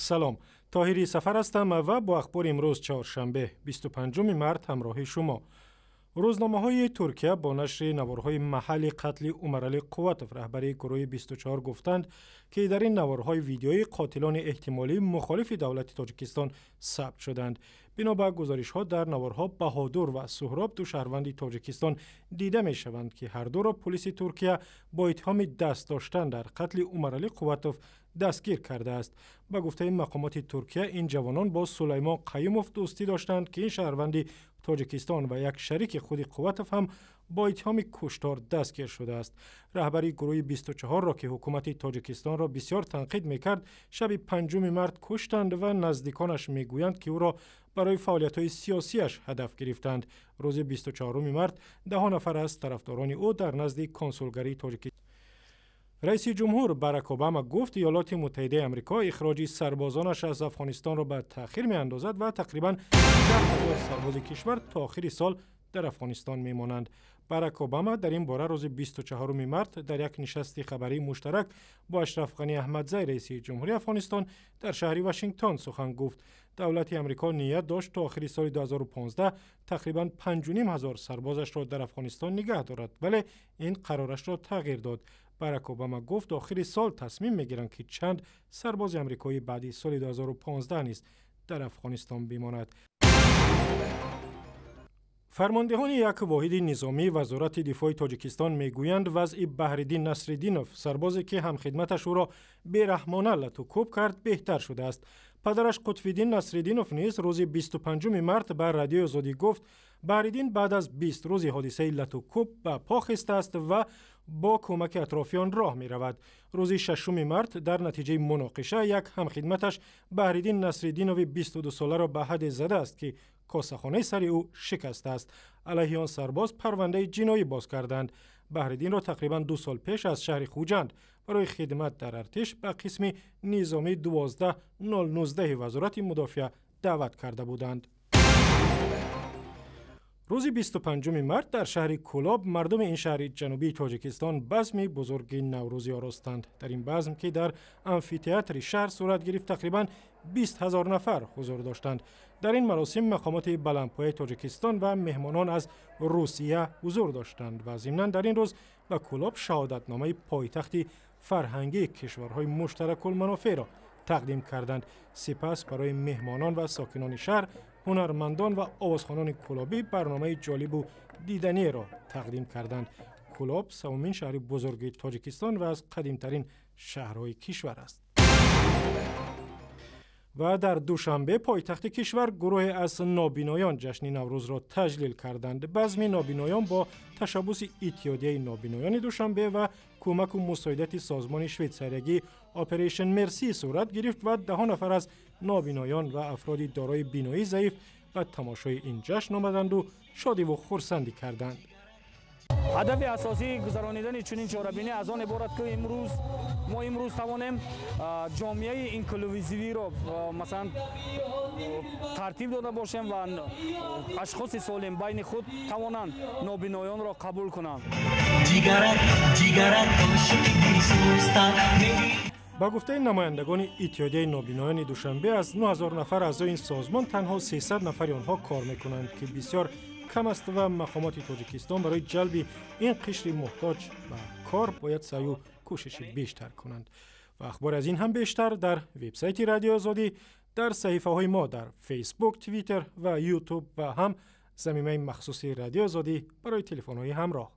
سلام، طاهری سفر هستم و با اخبار امروز چهارشنبه 25 مارس همراه شما. روزنامه‌های ترکیه با نشر نوارهای محل قتل عمرعلی قواتوف رهبر گروه 24 گفتند که در این نوارهای ویدیویی قاتلان احتمالی مخالف دولت تاجیکستان ثبت شدند. بنابر گزارش‌ها در نوارها بهادر و سهراب دو شهروند تاجیکستان دیده می‌شوند که هر دو را پلیس ترکیه با اتهام دست داشتن در قتل عمرعلی قواتوف دستگیر کرده است. با گفته مقامات ترکیه این جوانان با سلیمان قیوموف دوستی داشتند که این شهروند تاجیکستان و یک شریک خود قواتوف هم با اتهام کشتار دستگیر شده است. رهبر گروه 24 را که حکومت تاجیکستان را بسیار تنقید میکرد شب 5 مارس کشتند و نزدیکانش میگویند که او را برای فعالیت‌های سیاسیش هدف گرفتند. روز 24 مارس 10 نفر از طرفداران او در نزد کنسولگری تاجیکستان. رئیس جمهور باراک اوباما گفت ایالات متحده آمریکا اخراج سربازانش از افغانستان را به تأخیر می‌اندازد و تقریباً 10,000 سرباز کشور تا آخر سال در افغانستان می‌مانند. باراک اوباما در این باره روز 24 مارس در یک نشست خبری مشترک با اشرف غنی احمدزی رئیس جمهوری افغانستان در شهر واشنگتن سخن گفت. دولت آمریکا نیت داشت تا آخر سال 2015 تقریباً 5,500 سربازش را در افغانستان نگه دارد، ولی این قرارش را تغییر داد. باراک اوباما گفت آخر سال تصمیم میگیرند که چند سرباز آمریکایی بعد سال 2015 نیز در افغانستان بماند. فرماندهان یک واحد نظامی وزارت دفاع تاجیکستان میگویند وضع بهرالدین نصرالدینوف سربازی که هم خدمتش او را بیرحمانه لطوکوب کرد بهتر شده است. پدرش قطب‌الدین نصرالدینوف نیز روز 25 مارس به رادیو آزادی گفت بهرالدین بعد از 20 روز حادثه لطوکوب به پا خسته است و با کمک اطرافیان راه می رود. روز 6 مارس در نتیجه مناقشه یک همخدمتش بهرالدین نصرالدینوف 22 ساله را به حد زده است که کاسه‌خانه سر او شکسته است. علیه آن سرباز پرونده جنایی باز کردند. بهرالدین را تقریباً 2 سال پیش از شهر خوجند برای خدمت در ارتش به قسم نظامی 12019 وزارت مدافع دعوت کرده بودند. روز 25 مارس در شهر کولاب مردم این شهر جنوبی تاجیکستان بزم بزرگ نوروزی آراستند. در این بزم که در آمفی‌تئاتر شهر صورت گرفت تقریباً 20,000 نفر حضور داشتند. در این مراسم مقامات بلندپایه تاجیکستان و مهمانان از روسیه حضور داشتند و ضمناً در این روز به کولاب شهادتنامه پایتخت فرهنگی کشورهای مشترک المنافع را تقدیم کردند. سپس برای مهمانان و ساکنان شهر، هنرمندان و آوازخوانان کولابی برنامه جالب و دیدنی را تقدیم کردند. کولاب سومین شهر بزرگ تاجیکستان و از قدیمترین شهرهای کشور است. و در دوشنبه پایتخت کشور گروه از نابینایان جشن نوروز را تجلیل کردند. بزم نابینایان با تشبث اتحادیه نابینایان دوشنبه و کمک و مساعدت سازمان شویتزاریایی آپریشن مرسی صورت گرفت و 10 نفر از نابینایان و افراد دارای بینایی ضعیف به تماشای این جشن آمدند و شادی و خرسندی کردند. هدف اساسی گذرانیدن چنین چهاربینی از آن عبارت که ما امروز توانیم جامعه اینکلوزیوی را مثلا ترتیب داده باشیم و اشخاص سالم بین خود توانند نابینایان را قبول کنند. با گفته نمایندگان اتحادیه نابینایان دوشنبه از 9,000 نفر اعضای این سازمان تنها 300 نفر آنها کار میکنند که بسیار کم است و مقامات تاجیکستان برای جلب این قشر محتاج به کار باید سعی و کوشش بیشتر کنند. و اخبار از این هم بیشتر در وبسایت رادیو آزادی، در صحیفه های ما در فیسبوک، توییتر و یوتیوب و هم زمینه مخصوص رادیو آزادی برای تلفن های همراه.